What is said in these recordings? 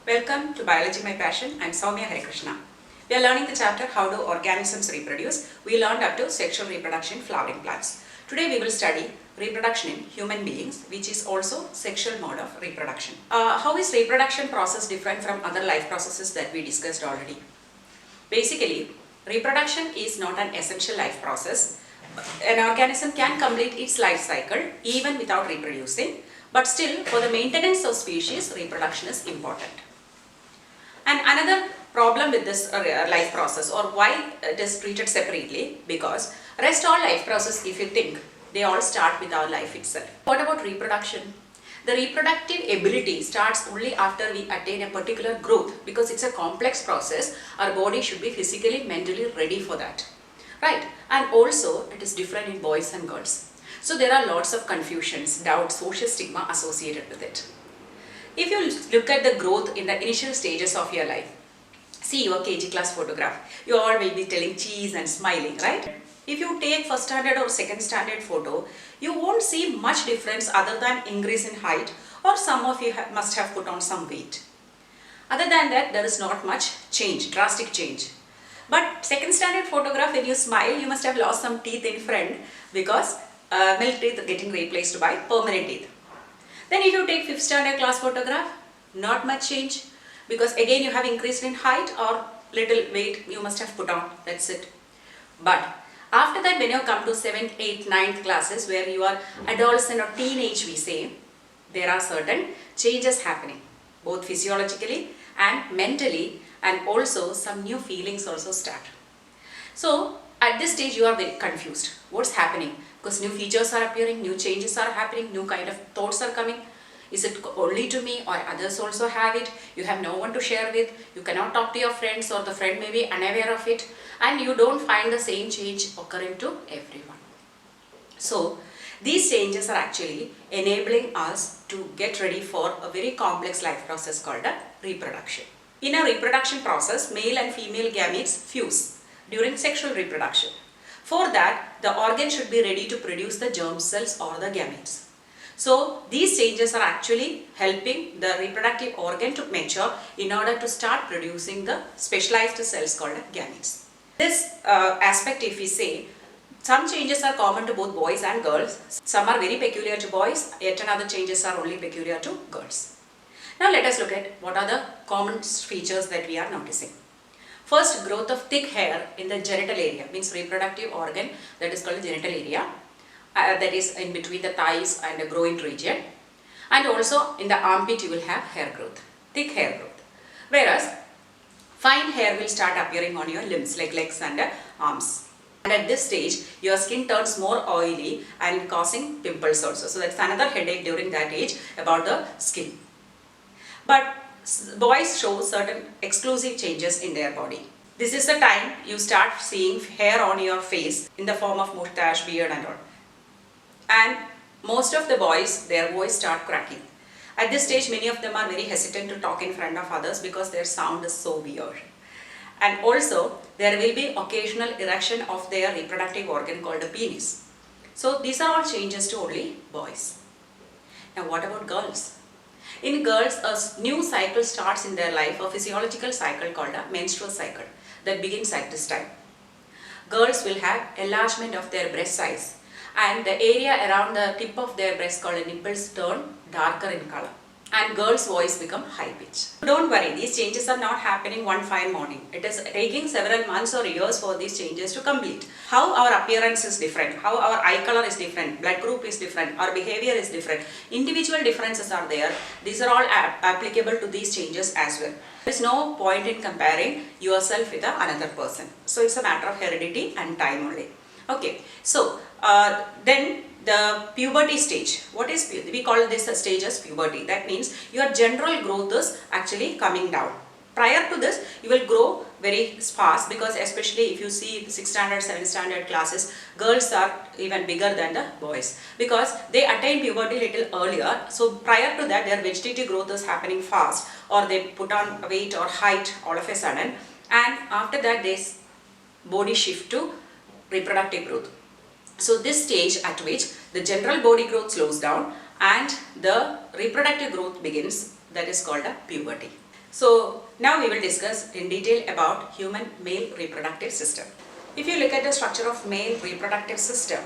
Welcome to Biology My Passion. I am Soumya Harikrishna. We are learning the chapter How do Organisms Reproduce. We learned up to sexual reproduction in flowering plants. Today we will study reproduction in human beings, which is also sexual mode of reproduction. How is reproduction process different from other life processes that we discussed already? Basically, reproduction is not an essential life process. An organism can complete its life cycle even without reproducing, but still for the maintenance of species, reproduction is important. And another problem with this life process, or why it is treated separately, because rest all life process, if you think, they all start with our life itself. What about reproduction? The reproductive ability starts only after we attain a particular growth, because it's a complex process. Our body should be physically, mentally ready for that. Right? And also it is different in boys and girls. So there are lots of confusions, doubts, social stigma associated with it. If you look at the growth in the initial stages of your life, see your KG class photograph, you all will be telling cheese and smiling, right? If you take first standard or second standard photo, you won't see much difference other than increase in height, or some of you must have put on some weight. Other than that, there is not much change, drastic change. But second standard photograph, when you smile, you must have lost some teeth in front, because milk teeth are getting replaced by permanent teeth. Then if you take 5th standard class photograph, not much change, because again you have increased in height or little weight you must have put on, that's it. But after that, when you come to 7th, 8th, 9th classes, where you are adolescent or teenage, we say, there are certain changes happening, both physiologically and mentally, and also some new feelings also start. So at this stage you are very confused. What's happening? Because new features are appearing, new changes are happening, new kind of thoughts are coming. Is it only to me, or others also have it? You have no one to share with, you cannot talk to your friends, or the friend may be unaware of it, and you don't find the same change occurring to everyone. So these changes are actually enabling us to get ready for a very complex life process called a reproduction. In a reproduction process, male and female gametes fuse during sexual reproduction. For that, the organ should be ready to produce the germ cells or the gametes. So these changes are actually helping the reproductive organ to mature in order to start producing the specialized cells called gametes. This aspect, if we say, some changes are common to both boys and girls. Some are very peculiar to boys, yet another changes are only peculiar to girls. Now let us look at what are the common features that we are noticing. First, growth of thick hair in the genital area, means reproductive organ, that is called the genital area, that is in between the thighs and the groin region. And also in the armpit you will have hair growth, thick hair growth. Whereas fine hair will start appearing on your limbs like legs and arms. And at this stage your skin turns more oily and causing pimples also. So that's another headache during that age about the skin. But boys show certain exclusive changes in their body. This is the time you start seeing hair on your face in the form of moustache, beard and all. And most of the boys, their voice start cracking. At this stage, many of them are very hesitant to talk in front of others because their sound is so weird. And also, there will be occasional erection of their reproductive organ called a penis. So these are all changes to only boys. Now what about girls? In girls, a new cycle starts in their life, a physiological cycle called a menstrual cycle that begins at this time. Girls will have enlargement of their breast size, and the area around the tip of their breast called the nipples turn darker in color, and girls' voice become high pitched. Don't worry, these changes are not happening one fine morning. It is taking several months or years for these changes to complete. How our appearance is different, how our eye color is different, blood group is different, our behavior is different, individual differences are there. These are all applicable to these changes as well. There is no point in comparing yourself with another person. So it's a matter of heredity and time only. Okay, so then the puberty stage. What is puberty? We call this a stage as puberty. That means your general growth is actually coming down. Prior to this, you will grow very fast, because especially if you see 6th standard, 7th standard classes, girls are even bigger than the boys, because they attain puberty little earlier. So prior to that, their vegetative growth is happening fast, or they put on weight or height all of a sudden, and after that, this body shift to reproductive growth. So this stage at which the general body growth slows down and the reproductive growth begins, that is called a puberty. So now we will discuss in detail about human male reproductive system. If you look at the structure of male reproductive system,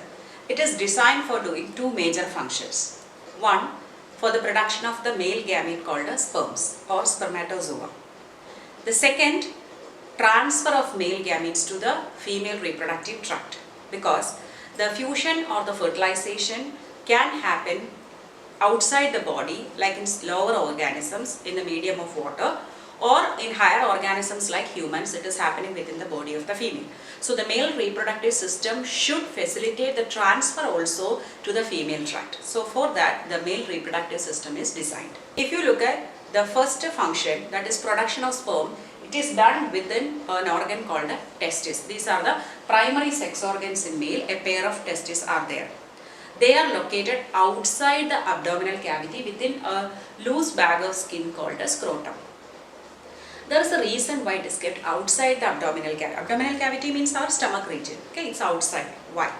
it is designed for doing two major functions. One, for the production of the male gamete called as sperms or spermatozoa. The second, transfer of male gametes to the female reproductive tract, because the fusion or the fertilization can happen outside the body, like in lower organisms in the medium of water, or in higher organisms like humans, it is happening within the body of the female. So the male reproductive system should facilitate the transfer also to the female tract. So for that, the male reproductive system is designed. If you look at the first function, that is production of sperm, it is done within an organ called a testis. These are the primary sex organs in male. A pair of testes are there. They are located outside the abdominal cavity within a loose bag of skin called a scrotum. There is a reason why it is kept outside the abdominal cavity. Abdominal cavity means our stomach region. Okay, it's outside. Why?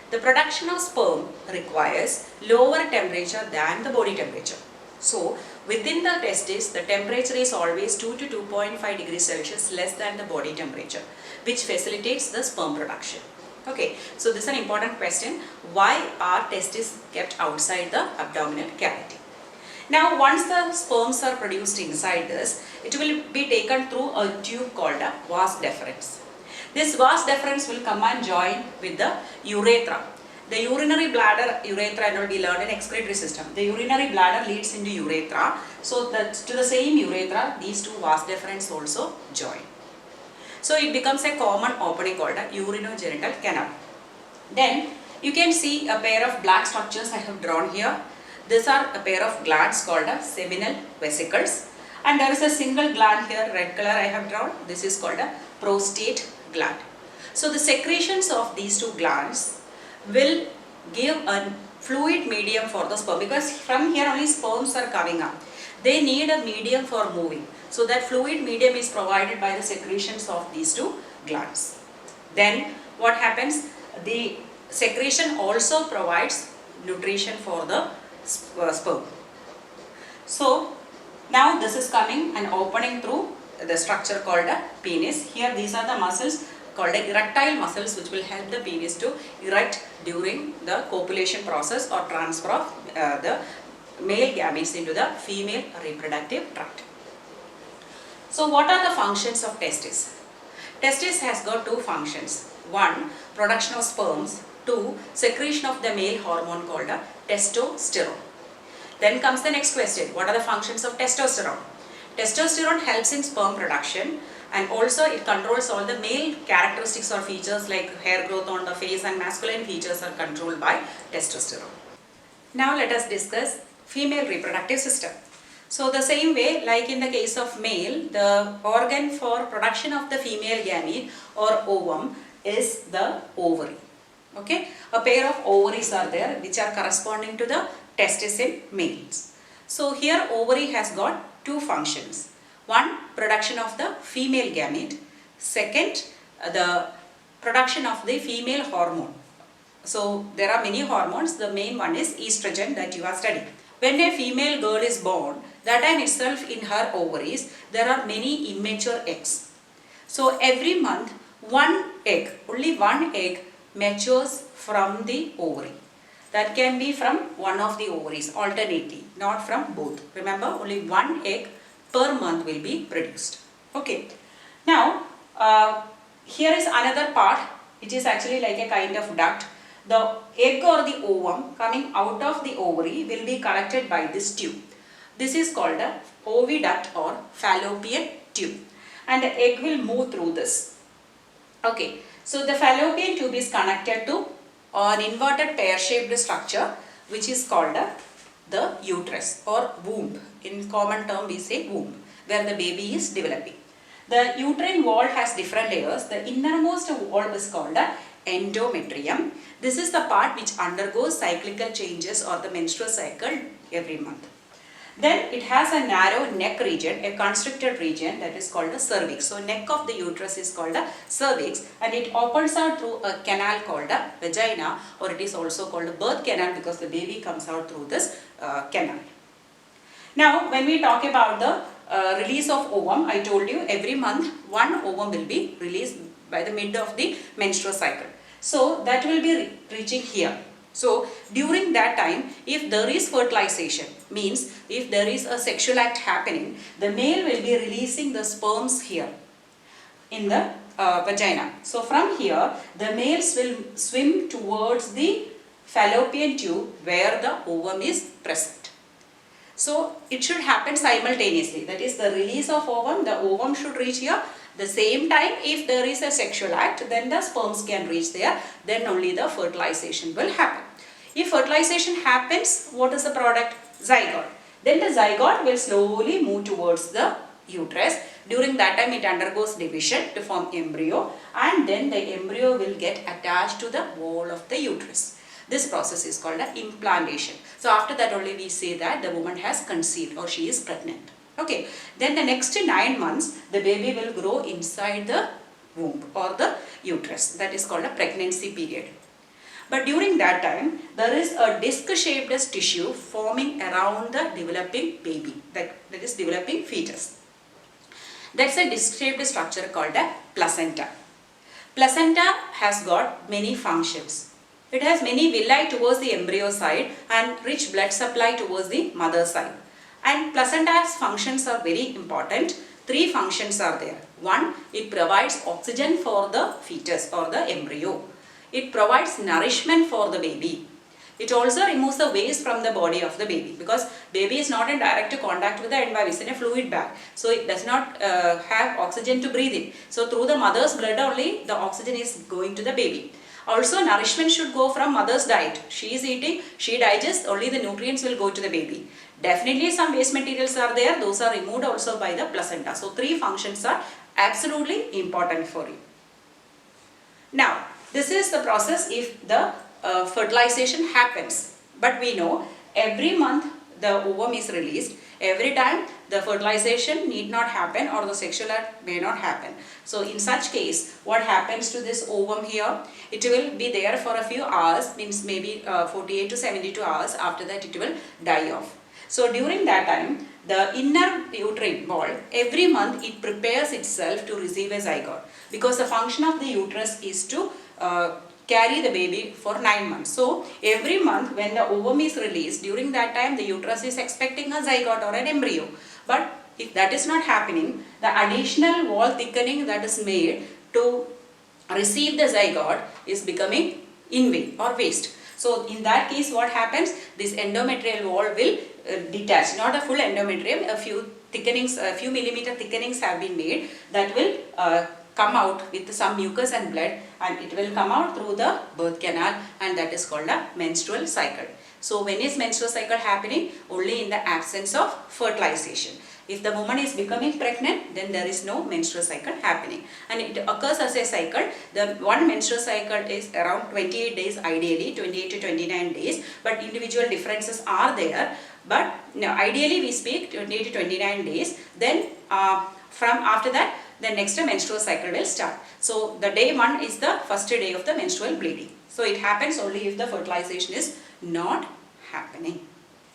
The production of sperm requires lower temperature than the body temperature. So, within the testis, the temperature is always 2 to 2.5 degrees Celsius less than the body temperature, which facilitates the sperm production. Okay, so this is an important question. Why are testes kept outside the abdominal cavity? Now, once the sperms are produced inside this, it will be taken through a tube called a vas deferens. This vas deferens will come and join with the urethra. The urinary bladder, urethra, and will be learned in excretory system. The urinary bladder leads into urethra. So, to the same urethra, these two vas deferens also join. So, it becomes a common opening called a urinogenital canal. Then, you can see a pair of black structures I have drawn here. These are a pair of glands called a seminal vesicles. And there is a single gland here, red color I have drawn. This is called a prostate gland. So, the secretions of these two glands will give a fluid medium for the sperm, because from here only sperms are coming up. They need a medium for moving. So that fluid medium is provided by the secretions of these two glands. Then what happens? The secretion also provides nutrition for the sperm. So now this is coming and opening through the structure called a penis. Here these are the muscles called erectile muscles, which will help the penis to erect during the copulation process or transfer of the male gametes into the female reproductive tract. So what are the functions of testis? Testis has got two functions. One, production of sperms. Two, secretion of the male hormone called a testosterone. Then comes the next question. What are the functions of testosterone? Testosterone helps in sperm production, and also it controls all the male characteristics or features like hair growth on the face, and masculine features are controlled by testosterone. Now let us discuss female reproductive system. So the same way, like in the case of male, the organ for production of the female gamete or ovum is the ovary. Okay, a pair of ovaries are there which are corresponding to the testis in males. So here ovary has got two functions. One, production of the female gamete. Second, the production of the female hormone. So there are many hormones. The main one is estrogen that you are studying. When a female girl is born, that time itself in her ovaries, there are many immature eggs. So every month, one egg, only one egg matures from the ovary. That can be from one of the ovaries alternately, not from both. Remember, only one egg per month will be produced. Okay. Now, here is another part. It is actually like a kind of duct. The egg or the ovum coming out of the ovary will be collected by this tube. This is called a oviduct or fallopian tube, and the egg will move through this. Okay, so the fallopian tube is connected to an inverted pear-shaped structure which is called the uterus or womb. In common term we say womb, where the baby is developing. The uterine wall has different layers. The innermost wall is called the endometrium. This is the part which undergoes cyclical changes or the menstrual cycle every month. Then it has a narrow neck region, a constricted region, that is called the cervix. So neck of the uterus is called the cervix, and it opens out through a canal called the vagina, or it is also called the birth canal because the baby comes out through this canal. Now when we talk about the release of ovum, I told you every month one ovum will be released by the mid of the menstrual cycle. So that will be reaching here. So during that time, if there is fertilization, means if there is a sexual act happening, the male will be releasing the sperms here in the vagina. So from here, the males will swim towards the fallopian tube where the ovum is present. So it should happen simultaneously. That is, the release of ovum, the ovum should reach here. The same time, if there is a sexual act, then the sperms can reach there. Then only the fertilization will happen. If fertilization happens, what is the product? Zygote. Then the zygote will slowly move towards the uterus. During that time, it undergoes division to form embryo, and then the embryo will get attached to the wall of the uterus. This process is called an implantation. So after that only we say that the woman has conceived or she is pregnant. Okay. Then the next 9 months, the baby will grow inside the womb or the uterus. That is called a pregnancy period. But during that time, there is a disc-shaped tissue forming around the developing baby, that is developing fetus. That's a disc-shaped structure called a placenta. Placenta has got many functions. It has many villi towards the embryo side and rich blood supply towards the mother side. And placenta's functions are very important. 3 functions are there. 1, it provides oxygen for the fetus or the embryo. It provides nourishment for the baby. It also removes the waste from the body of the baby, because baby is not in direct contact with the environment, it's in a fluid bag. So it does not have oxygen to breathe in. So through the mother's blood only the oxygen is going to the baby. Also, nourishment should go from mother's diet. She is eating, she digests, only the nutrients will go to the baby. Definitely some waste materials are there, those are removed also by the placenta. So 3 functions are absolutely important for you. Now, this is the process if the fertilization happens. But we know every month the ovum is released. Every time the fertilization need not happen or the sexual act may not happen. So in such case, what happens to this ovum here? It will be there for a few hours, means maybe 48 to 72 hours. After that it will die off. So during that time, the inner uterine wall, every month it prepares itself to receive a zygote, because the function of the uterus is to carry the baby for 9 months. So every month when the ovum is released, during that time the uterus is expecting a zygote or an embryo. But if that is not happening, the additional wall thickening that is made to receive the zygote is becoming in vain or waste. So in that case, what happens? This endometrial wall will detach, not a full endometrium, a few thickenings, a few millimeter thickenings have been made that will come out with some mucus and blood, and it will come out through the birth canal, and that is called a menstrual cycle. So when is menstrual cycle happening? Only in the absence of fertilization. If the woman is becoming pregnant, then there is no menstrual cycle happening, and it occurs as a cycle. The one menstrual cycle is around 28 days, ideally 28 to 29 days, but individual differences are there. But ideally we speak 28 to 29 days. Then from after that, the next menstrual cycle will start. So the day 1 is the first day of the menstrual bleeding. So it happens only if the fertilization is not happening.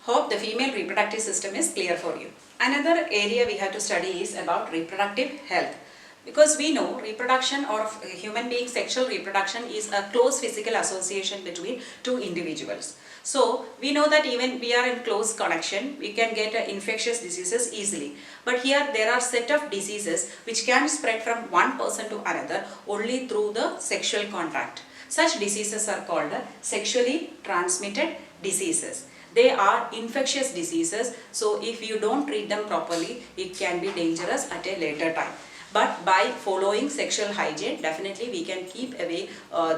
Hope the female reproductive system is clear for you. Another area we have to study is about reproductive health. Because we know reproduction or human being sexual reproduction is a close physical association between 2 individuals. So we know that even we are in close connection, we can get infectious diseases easily. But here there are set of diseases which can spread from one person to another only through the sexual contact. Such diseases are called sexually transmitted diseases. They are infectious diseases, so if you don't treat them properly, it can be dangerous at a later time. But by following sexual hygiene, definitely we can keep away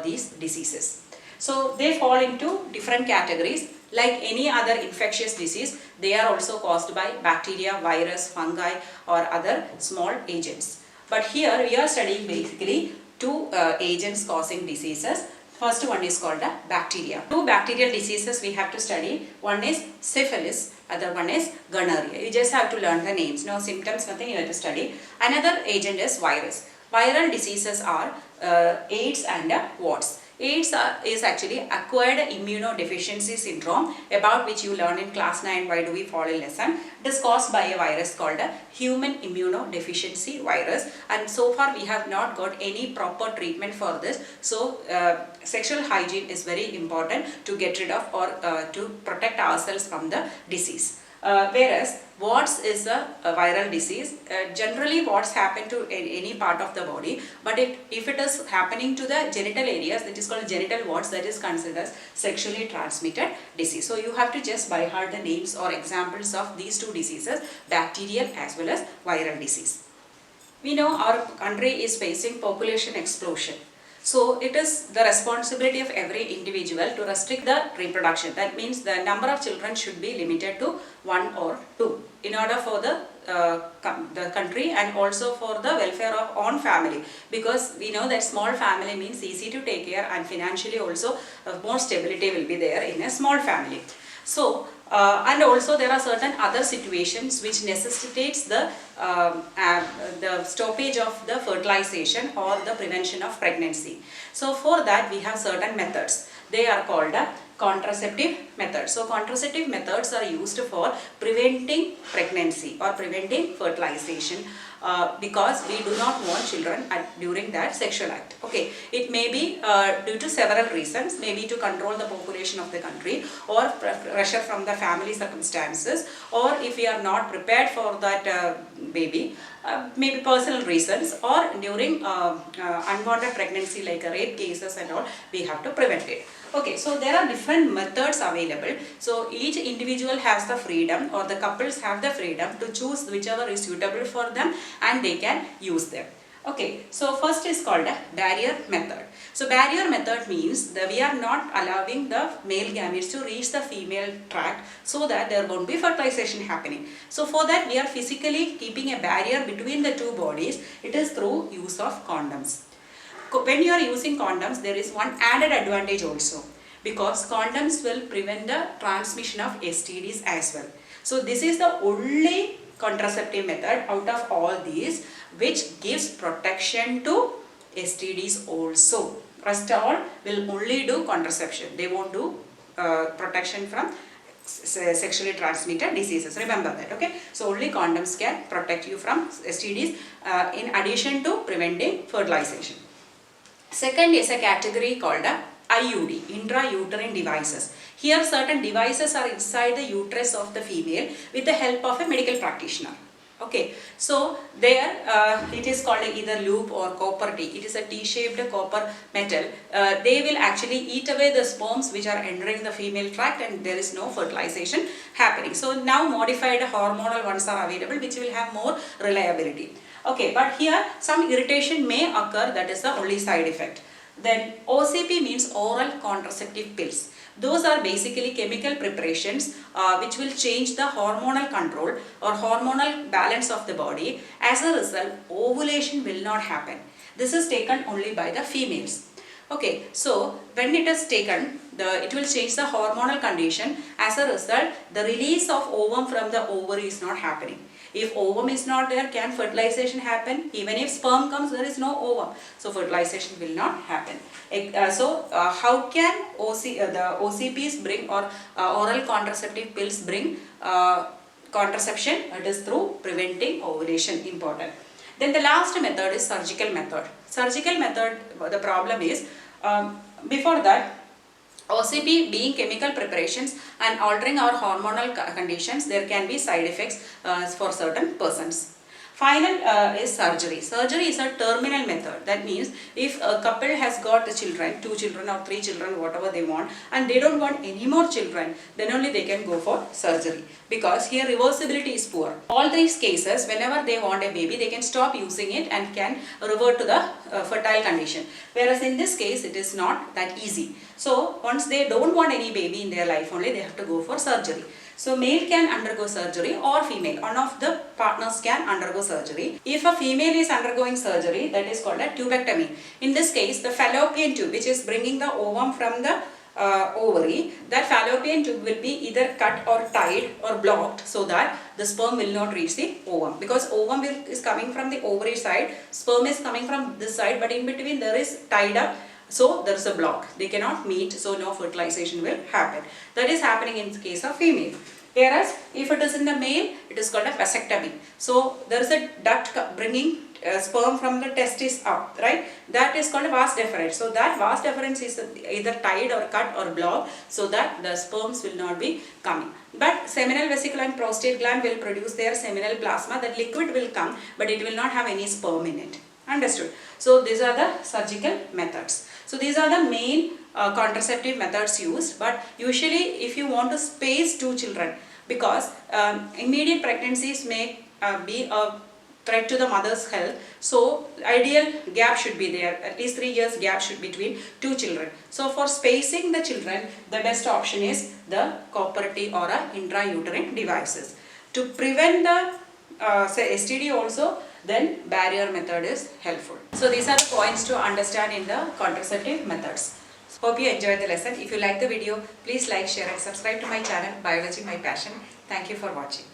these diseases. So they fall into different categories. Like any other infectious disease, they are also caused by bacteria, virus, fungi or other small agents. But here we are studying basically 2 agents causing diseases. First one is called a bacteria. 2 bacterial diseases we have to study. One is syphilis, other one is gonorrhea. You just have to learn the names, no symptoms, nothing you have to study. Another agent is virus. Viral diseases are AIDS and warts. AIDS is actually acquired immunodeficiency syndrome, about which you learn in class 9 why do we fall in lesson. It is caused by a virus called a human immunodeficiency virus, and so far we have not got any proper treatment for this. So sexual hygiene is very important to get rid of or to protect ourselves from the disease. Whereas warts is a viral disease. Generally warts happen to any part of the body, but if it is happening to the genital areas, that is called genital warts, that is considered as sexually transmitted disease. So you have to just by heart the names or examples of these two diseases, bacterial as well as viral disease. We know our country is facing population explosion. So it is the responsibility of every individual to restrict the reproduction. That means the number of children should be limited to 1 or 2 in order for the country and also for the welfare of own family, because we know that small family means easy to take care and financially also more stability will be there in a small family. So and also there are certain other situations which necessitates the stoppage of the fertilization or the prevention of pregnancy. So for that we have certain methods. They are called contraceptive methods. So contraceptive methods are used for preventing pregnancy or preventing fertilization because we do not want children during that sexual act. Okay, it may be due to several reasons, maybe to control the population of the country or pressure from the family circumstances, or if we are not prepared for that baby, maybe personal reasons, or during unwanted pregnancy like rape cases and all, we have to prevent it. Okay, so there are different methods available. So each individual has the freedom, or the couples have the freedom to choose whichever is suitable for them and they can use them. Okay, so first is called a barrier method. So barrier method means that we are not allowing the male gametes to reach the female tract so that there won't be fertilization happening. So for that we are physically keeping a barrier between the two bodies. It is through use of condoms. When you are using condoms, there is one added advantage also, because condoms will prevent the transmission of STDs as well. So this is the only contraceptive method out of all these which gives protection to STDs also. Rest all will only do contraception. They won't do protection from sexually transmitted diseases. Remember that, okay? So only condoms can protect you from STDs in addition to preventing fertilization. Second is a category called IUD, intrauterine devices. Here certain devices are inside the uterus of the female with the help of a medical practitioner. Okay, so there it is called either loop or copper T. It is a T-shaped copper metal. They will actually eat away the sperms which are entering the female tract and there is no fertilization happening. So now modified hormonal ones are available which will have more reliability. Okay, but here some irritation may occur, that is the only side effect. Then OCP means oral contraceptive pills. Those are basically chemical preparations which will change the hormonal control or hormonal balance of the body. As a result, ovulation will not happen. This is taken only by the females. Okay, so when it is taken, it will change the hormonal condition. As a result, the release of ovum from the ovary is not happening. If ovum is not there, can fertilization happen? Even if sperm comes, there is no ovum. So fertilization will not happen. How can the OCPs bring or oral contraceptive pills bring contraception? It is through preventing ovulation, important. Then the last method is surgical method. Surgical method, the problem is, before that, OCP being chemical preparations and altering our hormonal conditions, there can be side effects for certain persons. Final is surgery. Surgery is a terminal method. That means if a couple has got children, 2 children or 3 children, whatever they want, and they don't want any more children, then only they can go for surgery. Because here reversibility is poor. All these cases, whenever they want a baby, they can stop using it and can revert to the fertile condition. Whereas in this case, it is not that easy. So once they don't want any baby in their life only, they have to go for surgery. So male can undergo surgery or female, one of the partners can undergo surgery. If a female is undergoing surgery, that is called a tubectomy. In this case, the fallopian tube, which is bringing the ovum from the ovary, that fallopian tube will be either cut or tied or blocked so that the sperm will not reach the ovum. Because ovum is coming from the ovary side, sperm is coming from this side, but in between there is tied up So there is a block. They cannot meet, so no fertilization will happen. That is happening in the case of female. Whereas if it is in the male, it is called a vasectomy. So there is a duct bringing sperm from the testis up, right? That is called a vas deferens. So that vas deferens is either tied or cut or blocked, so that the sperms will not be coming. But seminal vesicle and prostate gland will produce their seminal plasma. That liquid will come, but it will not have any sperm in it. Understood? So these are the surgical methods. So these are the main contraceptive methods used. But usually if you want to space two children, because immediate pregnancies may be a threat to the mother's health, so ideal gap should be there, at least 3 years gap should be between two children. So for spacing the children, the best option is the cooperative or intrauterine devices. To prevent the STD also, then barrier method is helpful. So these are the points to understand in the contraceptive methods. Hope you enjoyed the lesson. If you like the video, please like, share and subscribe to my channel Biology My Passion. Thank you for watching.